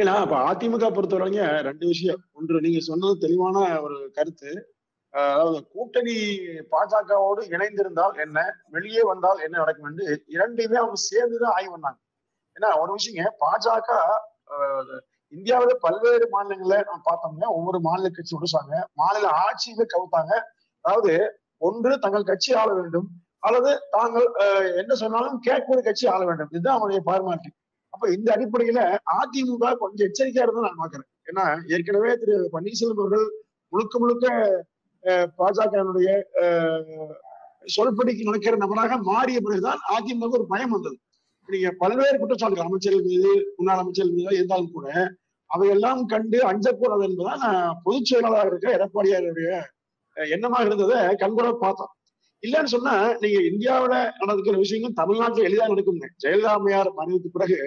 ஏன்னா இப்ப அதிமுக பொறுத்தவரைங்க ரெண்டு விஷயம். ஒன்று நீங்க சொன்னது தெளிவான ஒரு கருத்து. அதாவது கூட்டணி பாஜகவோடு இணைந்திருந்தால் என்ன, வெளியே வந்தால் என்ன நடக்கும் என்று இரண்டையுமே அவங்க சேர்ந்துதான் ஆய்வு பண்ணாங்க. ஏன்னா ஒரு விஷயங்க பாஜக இந்தியாவில பல்வேறு மாநிலங்கள்ல நம்ம பார்த்தோம்னா ஒவ்வொரு மாநில கட்சி உடைச்சாங்க, மாநில ஆட்சியுமே கவுத்தாங்க. அதாவது ஒன்று தங்கள் கட்சி ஆள வேண்டும், அல்லது தாங்கள் என்ன சொன்னாலும் கேட்கக்கூடிய கட்சி ஆள வேண்டும். இதுதான் அவங்களுடைய பார்மாலிட்டி. அப்ப இந்த அடிப்படையில அதிமுக கொஞ்சம் எச்சரிக்கையா இருந்தா நான் பாக்குறேன். ஏன்னா ஏற்கனவே திரு பன்னீர்செல்வம் அவர்கள் முழுக்க முழுக்க பாஜகனுடைய சொல்படிக்கு நடக்கிற நபராக மாறிய பிறகுதான் அதிமுக ஒரு பயம் வந்தது. நீங்க பல்வேறு குற்றச்சாட்டுகள் அமைச்சர்கள் மீது, முன்னாள் அமைச்சர்கள் மீது இருந்தாலும் கூட அவையெல்லாம் கண்டு அஞ்சக்கூடாது என்பதுதான் பொதுச் செயலாளராக இருக்கிற எடப்பாடியாருடைய எண்ணமாக இருந்ததை கண்கூட பார்த்தோம். இல்லைன்னு சொன்னா நீங்க இந்தியாவில நடக்கிற விஷயங்கள் தமிழ்நாட்டில் எளிதாக நடக்குங்க. ஜெயலலிதா அம்மையார் மறைவுக்கு பிறகு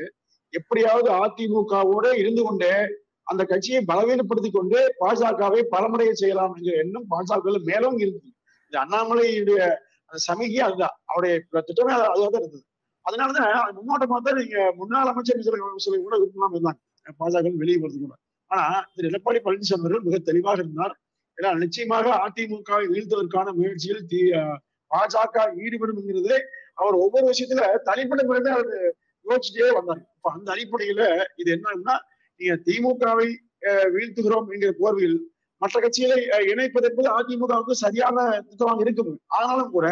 எப்படியாவது அதிமுகவோட இருந்து கொண்டே அந்த கட்சியை பலவீனப்படுத்திக் கொண்டு பாஜகவை பலமுறையை செய்யலாம் என்கிற எண்ணம் பாஜக மேலும் இருந்தது. இது அண்ணாமலையுடைய அந்த சமிகை அதுதான், அவருடைய திட்டமே அதுவாக இருந்தது. அதனாலதான் முன்னோட்டமா தான் நீங்க முன்னாள் அமைச்சர் சில கூட விருப்பம் இருந்தாங்க பாஜக வெளியே வருது கூட. ஆனா திரு எடப்பாடி பழனிசாமி அவர்கள் மிக தெளிவாக இருந்தார். ஏன்னா நிச்சயமாக அதிமுகவை வீழ்த்துவதற்கான முயற்சியில் பாஜக ஈடுபடும் என்கிறது அவர் ஒவ்வொரு விஷயத்துல தனிப்பட்ட முறையில அவர் யோசிச்சுட்டே வந்தார். இப்ப அந்த அடிப்படையில இது என்னன்னா, நீங்க திமுகவை வீழ்த்துகிறோம் என்கிற போர்வையில் மற்ற கட்சிகளை இணைப்பது என்பது அதிமுகவுக்கு சரியான திட்டமாக இருக்கும். ஆனாலும் கூட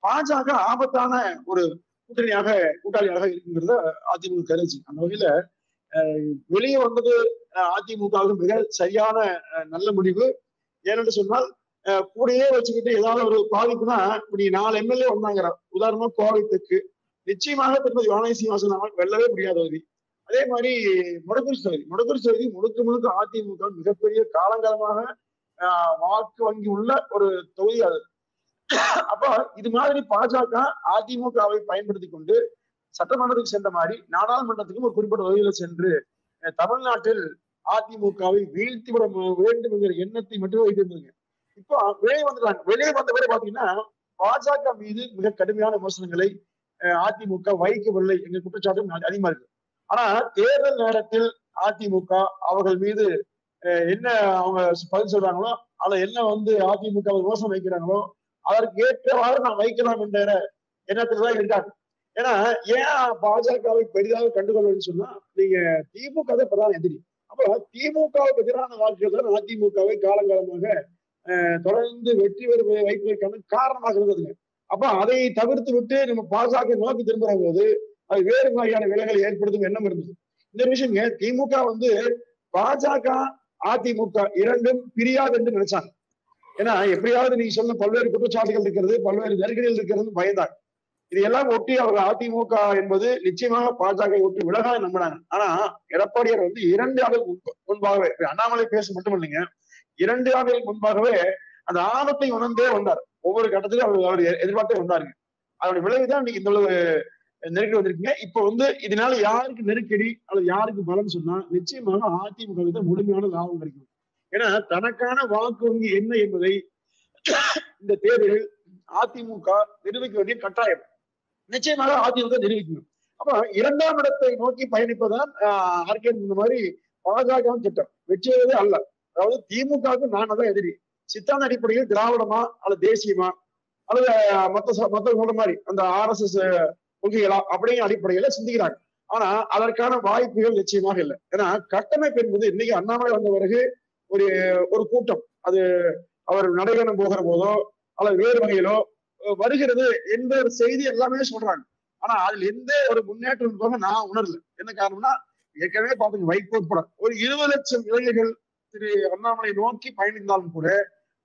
பாஜக ஆபத்தான ஒரு கூட்டாளியாக இருக்குங்கிறத அதிமுக கருச்சு. அந்த வகையில வெளியே வந்தது அதிமுகவுக்கு மிக சரியான நல்ல முடிவு. ஏனென்று சொன்னால் கூடயே வச்சுக்கிட்டு ஏதாவது ஒரு பாதிப்புனா இப்படி 4 எம்எல்ஏ வந்தாங்கிற உதாரணமா கோவைத்துக்கு நிச்சயமாக திருமதி வானதி சீனிவாசன் அவர்கள் வெல்லவே முடியாதவதி. அதே மாதிரி முடக்குறிச்சி தொகுதி முழுக்க அதிமுக மிகப்பெரிய காலங்காலமாக வாக்கு வங்கி உள்ள ஒரு தொகுதி அது. அப்ப இது மாதிரி பாஜக அதிமுகவை பயன்படுத்தி கொண்டு சட்டமன்றத்துக்கு சென்ற மாதிரி நாடாளுமன்றத்துக்கும் ஒரு குறிப்பிட்ட வகையில சென்று தமிழ்நாட்டில் அதிமுகவை வீழ்த்திவிட வேண்டும் என்கிற எண்ணத்தை மட்டுமே வைத்திருந்தாங்க. இப்போ வெளியே வந்துட்டாங்க. வெளியே வந்த பிறகு பாத்தீங்கன்னா பாஜக மீது மிக கடுமையான விமர்சனங்களை அதிமுக வைக்கவில்லை என்ற குற்றச்சாட்டும் அதிகமா இருக்கு. ஆனா தேர்தல் நேரத்தில் அதிமுக அவர்கள் மீது என்ன அவங்க பதில் சொல்றாங்களோ, அதை என்ன அதிமுக விமர்சனம் வைக்கிறாங்களோ அதற்கு ஏற்றவாறு நான் வைக்கலாம் என்ற எண்ணத்துலதான் இருக்காங்க. ஏன்னா ஏன் பாஜகவை பெரிதாக கண்டுகொள்ளணும்னு சொன்னா நீங்க திமுக தான் பிரதான எதிரி. அப்ப திமுகவுக்கு எதிரான வாக்குகள் தான் அதிமுகவை காலங்காலமாக தொடர்ந்து வெற்றி பெறுவதை வைப்பதற்கான காரணமாக இருந்ததுங்க. அப்ப அதை தவிர்த்து விட்டு நம்ம பாஜக நோக்கி திரும்புற போது அது வேறு வகையான விலைகளை ஏற்படுத்தும் எண்ணம் இருந்தது. இந்த விஷயங்க திமுக பாஜக அதிமுக இரண்டும் பிரியாது என்று நினைச்சாங்க. ஏன்னா எப்படியாவது நீங்க சொன்ன பல்வேறு குற்றச்சாட்டுகள் இருக்கிறது, பல்வேறு நெருக்கடிகள் இருக்கிறது பயந்தாங்க. இது எல்லாம் ஒட்டி அவர் அதிமுக என்பது நிச்சயமாக பாஜக ஒட்டி விலகாத நம்பினாங்க. ஆனா எடப்பாடியார் 2 ஆண்டுகள் முன்பாகவே அண்ணாமலை பேச மட்டும் இல்லைங்க, 2 ஆண்டுகள் முன்பாகவே அந்த ஆபத்தை உணர்ந்தே வந்தார். ஒவ்வொரு கட்டத்திலும் அவர் எதிர்பார்த்தே வந்தாருங்க. அதோட விளைவுதான் நீங்க இந்த நெருக்கடி வந்திருக்கீங்க. இப்ப இதனால யாருக்கு நெருக்கடி அல்லது யாருக்கு பலம் சொன்னா நிச்சயமாக அதிமுக முழுமையான லாபம் கிடைக்கும். ஏன்னா தனக்கான வாக்கு வங்கி என்ன என்பதை இந்த தேர்தலில் அதிமுக நிரூபிக்க வேண்டிய கட்டாயம். நிச்சயமாக அதிமுக நிரூபிக்கணும். அப்ப 2ஆம் இடத்தை நோக்கி பயணிப்பதுதான் ஆர்கேன் இந்த மாதிரி பாஜக திட்டம் வெற்றியதே அல்ல. அதாவது திமுகவுக்கு நான் தான் எதிரி, சித்தாந்த அடிப்படையில் திராவிடமா அல்லது தேசியமா அல்லது மத்த சொல்ற மாதிரி அந்த RSS கொள்கைகளா அப்படிங்கிற அடிப்படையில சிந்திக்கிறாங்க. ஆனா அதற்கான வாய்ப்புகள் நிச்சயமாக இல்லை. ஏன்னா கட்டமைப்பு என்பது இன்னைக்கு அண்ணாமலை வந்த பிறகு ஒரு கூட்டம் அது அவர் நடைபெறும் போகிற போதோ அல்லது வேறு வகையிலோ வருகிறது என்ற ஒரு செய்தி எல்லாமே சொல்றாங்க. ஆனா அதுல எந்த ஒரு முன்னேற்றம் நான் உணரல. என்ன காரணம்னா ஏற்கனவே பாத்தீங்க வைகோ உட்பட ஒரு 20 லட்சம் இளைஞர்கள் திரு அண்ணாமலை நோக்கி பயணித்தாலும் கூட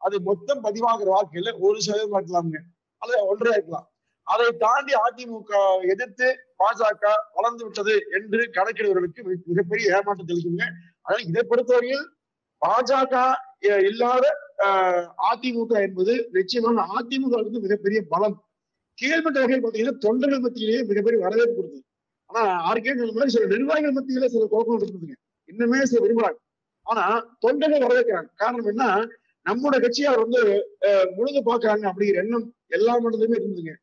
அது மொத்தம் பதிவாகிற வாக்குல 1% இருக்கலாம்ங்க அல்லது 1.5 இருக்கலாம். அதை தாண்டி அதிமுக எதிர்த்து பாஜக வளர்ந்து விட்டது என்று கணக்கிடுவர்களுக்கு மிகப்பெரிய ஏமாற்றத்தை அளிக்குங்க. அதனால இதை பொறுத்தவரையில் பாஜக இல்லாத அதிமுக என்பது நிச்சயமாக அதிமுக மிகப்பெரிய பலம். கீழ்மட்ட வகையில் பார்த்தீங்கன்னா தொண்டர்கள் மத்தியிலேயே மிகப்பெரிய வரவேற்பு கொடுத்தது. ஆனா மாதிரி சில நிர்வாகிகள் மத்தியில சில குழப்பம் இருக்குதுங்க. இன்னுமே சில விரும்புறாங்க. ஆனா தொண்டர்கள் வரவேற்கிறாங்க. காரணம் என்ன, நம்மோட கட்சியார் முழுது பாக்குறாங்க அப்படிங்கிற எண்ணம் எல்லா மண்டலமே இருந்ததுங்க.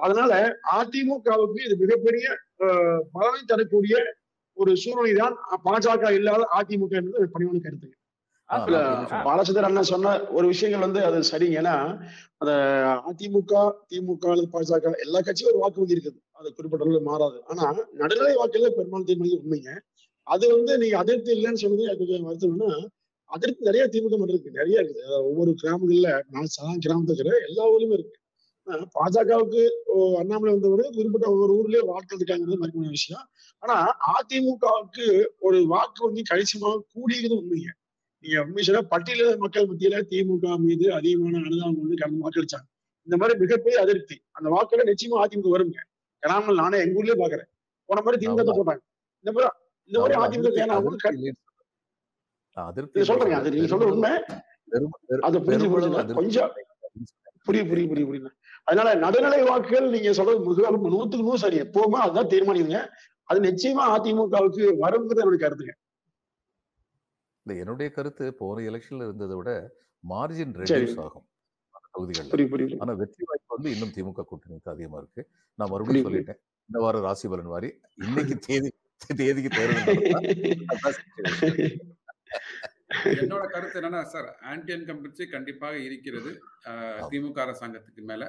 அதனால அதிமுகவுக்கு இது மிகப்பெரிய பலனை தரக்கூடிய ஒரு சூழ்நிலை தான் பாஜக இல்லாத அதிமுக என்பது பணிவான கருத்துங்க. இல்ல பாலச்சந்திரன் அண்ணன் சொன்ன ஒரு விஷயங்கள் அது சரிங்க. ஏன்னா அந்த அதிமுக, திமுக அல்லது பாஜக எல்லா கட்சியும் ஒரு வாக்கு வங்கி இருக்குது. அது குறிப்பிட்ட மாறாது. ஆனா நடுநிலை வாக்குல பெரும்பாலும் திமுக உண்மைங்க. அது நீங்க அதிருப்தி இல்லைன்னு சொன்னது அது கொஞ்சம் வருத்தம்னா, அதிருப்தி நிறைய திமுக மட்டும் இருக்கு. நிறைய இருக்குது. ஒவ்வொரு கிராமங்கள்ல நான் கிராமத்துல எல்லா ஊர்லயுமே இருக்கு. பாஜகவுக்கு அண்ணாமலை வந்தவரு குறிப்பிட்ட ஒவ்வொரு ஊர்லயே வாக்கு இருக்காங்கிறது மறுபடிய விஷயம். ஆனா அதிமுகவுக்கு ஒரு வாக்கு வங்கி கணிசமாக கூடியது உண்மைங்க. நீங்க உண்மை சொன்னா பட்டியல மக்கள் மத்தியில திமுக மீது அதிகமான அனுதாபம் கடந்து வாக்களிச்சாங்க. இந்த மாதிரி மிகப்பெரிய அதிருப்தி. அந்த வாக்குல நிச்சயமா அதிமுக வருங்க. கிராமங்கள் நானே எங்க ஊர்லயே பாக்குறேன். போன மாதிரி திமுக போட்டாங்க. இந்த மாதிரி அதிமுக சொல்றேங்க. அது நீங்க சொல்ற உண்மை. அது புரிஞ்சு கொஞ்சம் புரியுது. அதனால நடுநிலை வாக்குகள் நீங்க சொல்றது 100க்கு 100 சரி. எப்பவுமே அதுதான் தீர்மானிக்குங்க. அது நிச்சயமா அதிமுகவுக்கு வருங்கிறது என்னுடைய கருத்துங்க. என்னுடைய கருத்து போன எலெக்ஷன்ல இருந்ததை விட மார்ஜின் ரெடியூஸ் ஆகும் தொகுதிகள். ஆனா வெற்றி வாய்ப்பு இன்னும் திமுக கூட்டணிக்கு அதிகமா இருக்கு. நான் மறுபடியும் சொல்லிட்டேன். இந்த வாரம் ராசி பலன் மாதிரி இன்னைக்கு தேதிக்கு தேர்தல் என்னோட கருத்து என்னன்னா சார், ஆன்டி இன்கம்பன்சி கண்டிப்பாக இருக்கிறது திமுக அரசாங்கத்துக்கு மேல.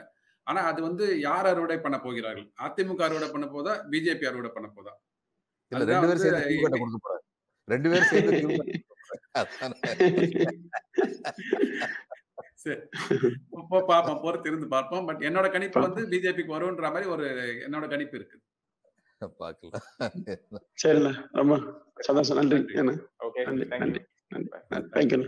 ஆனா அது யார் அறுவடை பண்ண போகிறார்கள்? அதிமுக அறுவடை பண்ண போதா, பிஜேபி அறுவடை பண்ண போதா? ரெண்டு பேரும் சேர்ந்து பார்ப்போம், பொறுத்து இருந்து பார்ப்போம். பட் என்னோட கணிப்பு பிஜேபிக்கு வரும்ன்ற மாதிரி ஒரு என்னோட கணிப்பு இருக்கு. பார்க்கலாம். சரிண்ணா, ரொம்ப சந்தோஷம். நன்றி. நன்றி. தேங்க்யூ.